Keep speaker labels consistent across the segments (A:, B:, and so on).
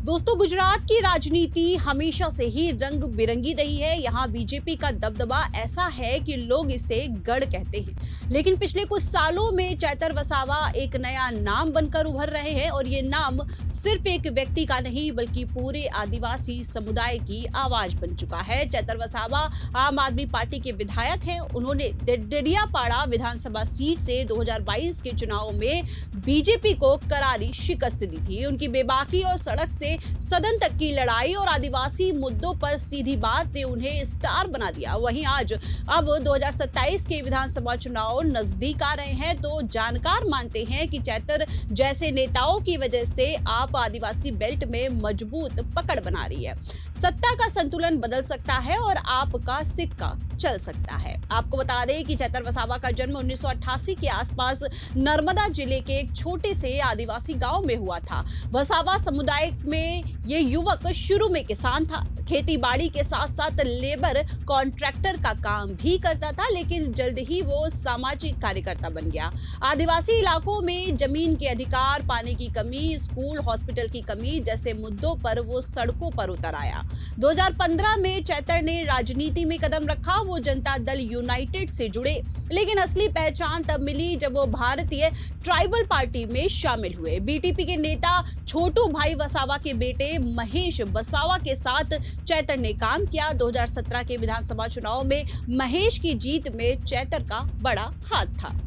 A: दोस्तों, गुजरात की राजनीति हमेशा से ही रंग बिरंगी रही है। यहाँ बीजेपी का दबदबा ऐसा है कि लोग इसे गढ़ कहते हैं। लेकिन पिछले कुछ सालों में चैतर वसावा एक नया नाम बनकर उभर रहे हैं और ये नाम सिर्फ एक व्यक्ति का नहीं बल्कि पूरे आदिवासी समुदाय की आवाज बन चुका है। चैतर वसावा आम आदमी पार्टी के विधायक हैं। उन्होंने डेडियापाड़ा विधानसभा सीट से 2022 के चुनाव में बीजेपी को करारी शिकस्त दी थी। उनकी बेबाकी और सड़क से सदन तक की लड़ाई और आदिवासी मुद्दों पर सीधी बात ने उन्हें स्टार बना दिया। वहीं आज अब 2027 के विधानसभा चुनाव नजदीक आ रहे हैं तो जानकार मानते हैं कि चैतर जैसे नेताओं की वजह से आप आदिवासी बेल्ट में मजबूत पकड़ बना रही है। सत्ता का संतुलन बदल सकता है और आपका सिक्का चल सकता है। आपको बता दें कि चैतर वसावा का जन्म 1988 के आसपास नर्मदा जिले के एक छोटे से आदिवासी गांव में हुआ था। वसावा समुदाय में ये युवक शुरू में किसान था, खेती बाड़ी के साथ साथ लेबर कॉन्ट्रैक्टर का काम भी करता था, लेकिन जल्द ही वो सामाजिक कार्यकर्ता बन गया। आदिवासी इलाकों में जमीन के अधिकार, पानी की कमी, स्कूल हॉस्पिटल की कमी जैसे मुद्दों पर वो सड़कों पर उतर आया। 2015 में चैतर ने राजनीति में कदम रखा। वो जनता दल यूनाइटेड से जुड़े, लेकिन असली पहचान तब मिली जब वो भारतीय ट्राइबल पार्टी में शामिल हुए। बीटीपी के नेता छोटू भाई वसावा के बेटे महेश वसावा के साथ चैतर ने काम किया। 2017 के विधानसभा चुनाव में महेश की जीत में चैतर का बड़ा हाथ था,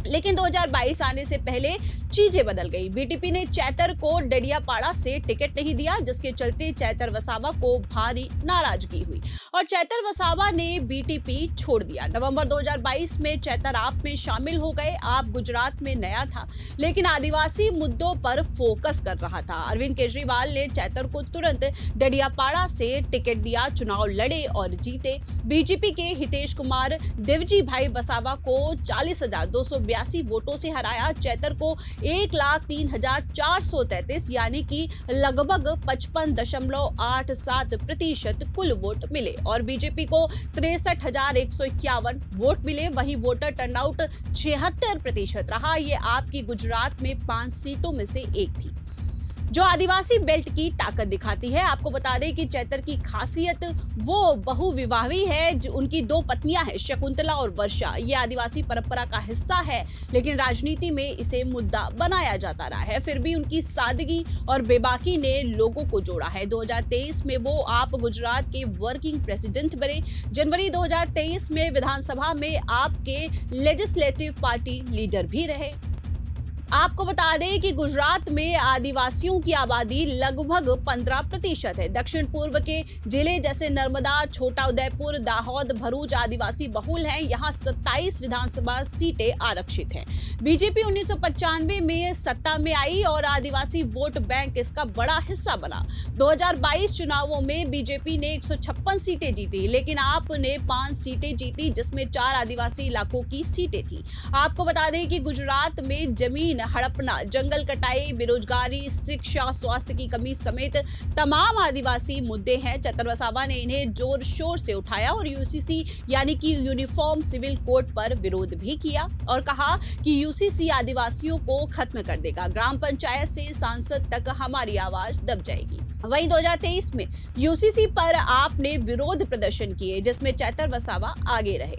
A: लेकिन 2022 आने से पहले चीजें बदल गई। बीटीपी ने चैतर को डेडियापाड़ा से टिकट नहीं दिया, जिसके चलते चैतर वसावा को भारी नाराजगी हुई और चैतर वसावा ने बीटीपी छोड़ दिया। नवंबर 2022 में चैतर आप में शामिल हो गए। आप गुजरात में नया था, लेकिन आदिवासी मुद्दों पर फोकस कर रहा था। अरविंद केजरीवाल ने चैतर को तुरंत डेडियापाड़ा से टिकट दिया, चुनाव लड़े और जीते। बीजेपी के हितेश कुमार देवजी भाई वसावा को 40,282 वोटों से हराया। चैतर को 1,03,433 यानी कि लगभग 55.87% कुल वोट मिले और बीजेपी को 63,151 वोट मिले। वहीं वोटर टर्नआउट 76% रहा। ये आपकी गुजरात में 5 सीटों में से एक थी, जो आदिवासी बेल्ट की ताकत दिखाती है। आपको बता दें कि चैतर की खासियत वो बहुविवाही है। उनकी 2 पत्नियां हैं, शकुंतला और वर्षा। ये आदिवासी परंपरा का हिस्सा है, लेकिन राजनीति में इसे मुद्दा बनाया जाता रहा है। फिर भी उनकी सादगी और बेबाकी ने लोगों को जोड़ा है। 2023 में वो आप गुजरात के वर्किंग प्रेसिडेंट बने। जनवरी 2023 में विधानसभा में आपके लेजिस्लेटिव पार्टी लीडर भी रहे। आपको बता दें कि गुजरात में आदिवासियों की आबादी लगभग 15% है। दक्षिण पूर्व के जिले जैसे नर्मदा, छोटा उदयपुर, दाहोद, भरूच आदिवासी बहुल हैं। यहाँ 27 विधानसभा सीटें आरक्षित हैं। बीजेपी 1995 में सत्ता में आई और आदिवासी वोट बैंक इसका बड़ा हिस्सा बना। 2022 चुनावों में बीजेपी ने 156 सीटें जीती, लेकिन आपने 5 सीटें जीती, जिसमें 4 आदिवासी इलाकों की सीटें थी। आपको बता दें कि गुजरात में जमीन हड़पना, जंगल कटाई, बेरोजगारी, शिक्षा, स्वास्थ्य की कमी समेत तमाम आदिवासी मुद्दे हैं। चैतर वसावा ने इन्हें जोर शोर से उठाया और यूसीसी यानी कि यूनिफॉर्म सिविल कोड पर विरोध भी किया और कहा कि यूसीसी आदिवासियों को खत्म कर देगा। ग्राम पंचायत से सांसद तक हमारी आवाज दब जाएगी। वहीं 2023 में यूसीसी पर आपने विरोध प्रदर्शन किए, जिसमें चैतर वसावा आगे रहे,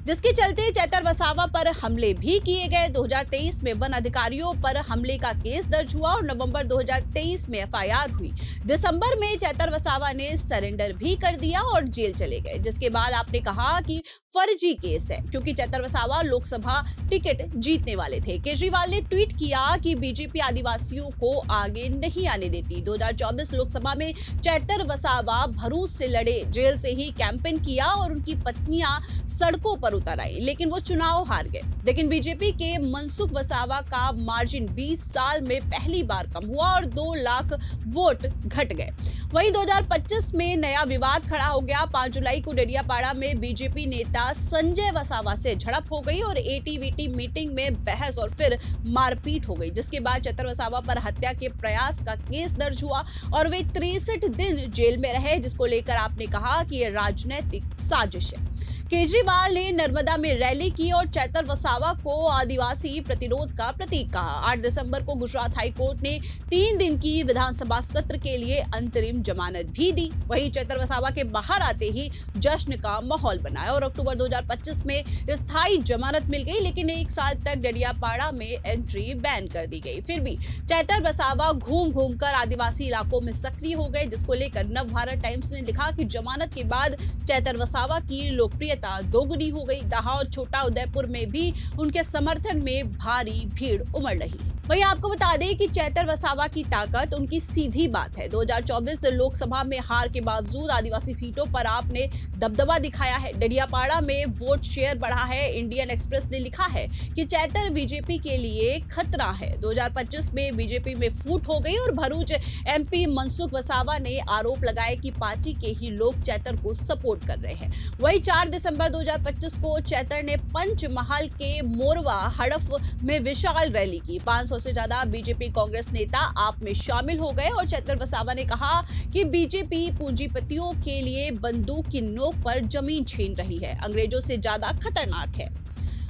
A: जिसके चलते चैतर वसावा पर हमले भी किए गए। 2023 में वन अधिकारियों पर हमले का केस दर्ज हुआ और नवंबर 2023 में एफआईआर हुई। दिसंबर में चैतर वसावा ने सरेंडर भी कर दिया और जेल चले गए, जिसके बाद आपने कहा कि फर्जी केस है, क्योंकि चैतर वसावा लोकसभा टिकट जीतने वाले थे। केजरीवाल ने ट्वीट किया कि बीजेपी आदिवासियों को आगे नहीं आने देती। 2024 लोकसभा में चैतर वसावा भरूच से लड़े, जेल से ही कैंपेन किया और उनकी पत्नियां सड़कों पर उतर आई, लेकिन वो चुनाव हार गए। लेकिन बीजेपी के मनसुख वसावा का मार्जिन 20 साल में पहली बार कम हुआ और 2 लाख वोट घट गए। वहीं 2025 में नया विवाद खड़ा हो गया। 5 जुलाई को डेडियापाड़ा में बीजेपी नेता संजय वसावा से झड़प हो गई और एटीवीटी मीटिंग में बहस और फिर मारपीट हो गई, जिसके बाद चैतर वसावा पर हत्या के प्रयास का केस दर्ज हुआ और वे 63 दिन जेल में रहे, जिसको लेकर आपने कहा कि यह राजनीतिक साजिश है। केजरीवाल ने नर्मदा में रैली की और चैतर वसावा को आदिवासी प्रतिरोध का प्रतीक कहा। 8 दिसंबर को गुजरात हाई कोर्ट ने 3 दिन की विधानसभा सत्र के लिए अंतरिम जमानत भी दी। वहीं चैतर वसावा के बाहर आते ही जश्न का माहौल बना और अक्टूबर 2025 में स्थायी जमानत मिल गई, लेकिन 1 साल तक डेडियापाड़ा में एंट्री बैन कर दी गई। फिर भी चैतर वसावा घूम घूम कर आदिवासी इलाकों में सक्रिय हो गए, जिसको लेकर नव भारत टाइम्स ने लिखा कि जमानत के बाद चैतर वसावा की लोकप्रियता दोगुनी हो गई। दाहा और छोटा उदयपुर में भी उनके समर्थन में भारी भीड़ उमड़ रही है। वहीं आपको बता दें कि चैतर वसावा की ताकत उनकी सीधी बात है। 2024 लोकसभा में हार के बावजूद आदिवासी सीटों पर आपने दबदबा दिखाया है। डेडियापाड़ा में वोट शेयर बढ़ा है। इंडियन एक्सप्रेस ने लिखा है कि चैतर बीजेपी के लिए खतरा है। 2025 में बीजेपी में फूट हो गई और भरूच एमपी मनसुख वसावा ने आरोप लगाया कि पार्टी के ही लोग चैतर को सपोर्ट कर रहे हैं। वहीं 4 दिसंबर 2025 को चैतर ने पंचमहल के मोरवा हड़फ में विशाल रैली की। 500 से ज्यादा बीजेपी कांग्रेस नेता आप में शामिल हो गए और चैतर वसावा ने कहा कि बीजेपी पूंजीपतियों के लिए बंदूक की नोक पर जमीन छीन रही है, अंग्रेजों से ज्यादा खतरनाक है।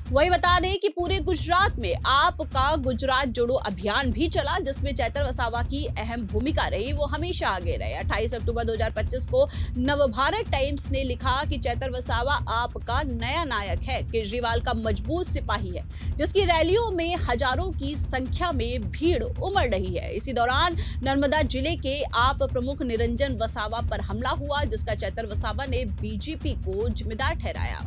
A: वही बता दें कि पूरे गुजरात में आपका गुजरात जोड़ो अभियान भी चला, जिसमें चैतर वसावा की अहम भूमिका रही। वो हमेशा आगे रहे। 28 अक्टूबर 2025 को नवभारत टाइम्स ने लिखा कि चैतर वसावा आपका नया नायक है, केजरीवाल का मजबूत सिपाही है, जिसकी रैलियों में हजारों की संख्या में भीड़ उमड़ रही है। इसी दौरान नर्मदा जिले के आप प्रमुख निरंजन वसावा पर हमला हुआ, जिसका चैतर वसावा ने बीजेपी को जिम्मेदार ठहराया।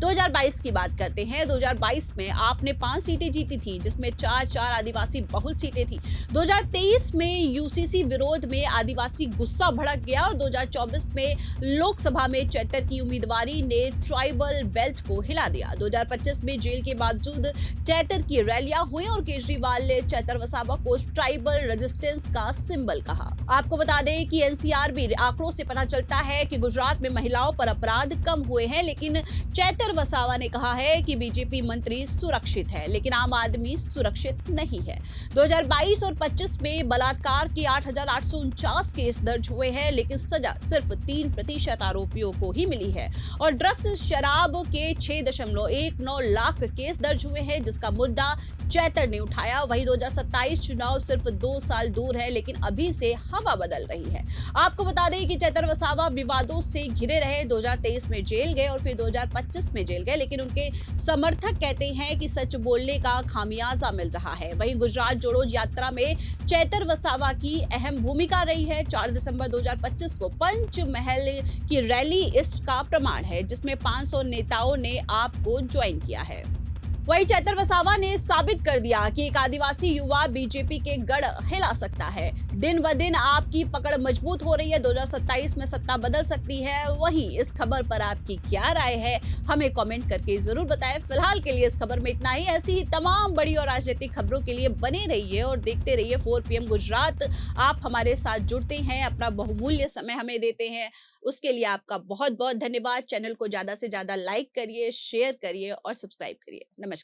A: 2022 की बात करते हैं। 2022 में आपने 5 सीटें जीती थी, जिसमें 4 आदिवासी बहुल सीटें थी। 2023 में यूसीसी विरोध में आदिवासी गुस्सा भड़क गया और 2024 में लोकसभा में चैतर की उम्मीदवारी ने ट्राइबल बेल्ट को हिला दिया। 2025 में जेल के बावजूद चैतर की रैलियां हुई और केजरीवाल ने चैतर वसावा को ट्राइबल रेजिस्टेंस का सिंबल कहा। आपको बता दें कि एनसीआरबी आंकड़ों से पता चलता है कि गुजरात में महिलाओं पर अपराध कम हुए हैं, लेकिन चैतर वसावा ने कहा है कि बीजेपी मंत्री सुरक्षित है, लेकिन आम आदमी सुरक्षित नहीं है। 2022 और 25 में बलात्कार के 8,849 केस दर्ज हुए हैं, लेकिन सजा सिर्फ 3% आरोपियों को ही मिली है और ड्रग्स शराब के 6.19 लाख केस दर्ज हुए हैं, जिसका मुद्दा चैतर ने उठाया। वहीं 2027 चुनाव सिर्फ 2 साल दूर है, लेकिन अभी से हवा बदल रही है। आपको बता दें कि चैतर वसावा विवादों से घिरे रहे। 2023 में जेल गए और फिर 2025 में जेल गए, लेकिन उनके समर्थक कहते हैं कि सच बोलने का खामियाजा मिल रहा है। वहीं गुजरात जोड़ो यात्रा में चैतर वसावा की अहम भूमिका रही है। 4 दिसंबर 2025 को पंचमहल की रैली इसका प्रमाण है, जिसमें 500 नेताओं ने आपको ज्वाइन किया है। वहीं चैतर वसावा ने साबित कर दिया कि एक आदिवासी युवा बीजेपी के गढ़ हिला सकता है। दिन ब दिन आपकी पकड़ मजबूत हो रही है। 2027 में सत्ता बदल सकती है। वहीं इस खबर पर आपकी क्या राय है, हमें कमेंट करके जरूर बताएं। फिलहाल के लिए इस खबर में इतना ही। ऐसी ही तमाम बड़ी और राजनीतिक खबरों के लिए बने रहिए और देखते रहिए 4 PM गुजरात। आप हमारे साथ जुड़ते हैं, अपना बहुमूल्य समय हमें देते हैं, उसके लिए आपका बहुत बहुत धन्यवाद। चैनल को ज्यादा से ज्यादा लाइक करिए, शेयर करिए और सब्सक्राइब करिए। नमस्कार।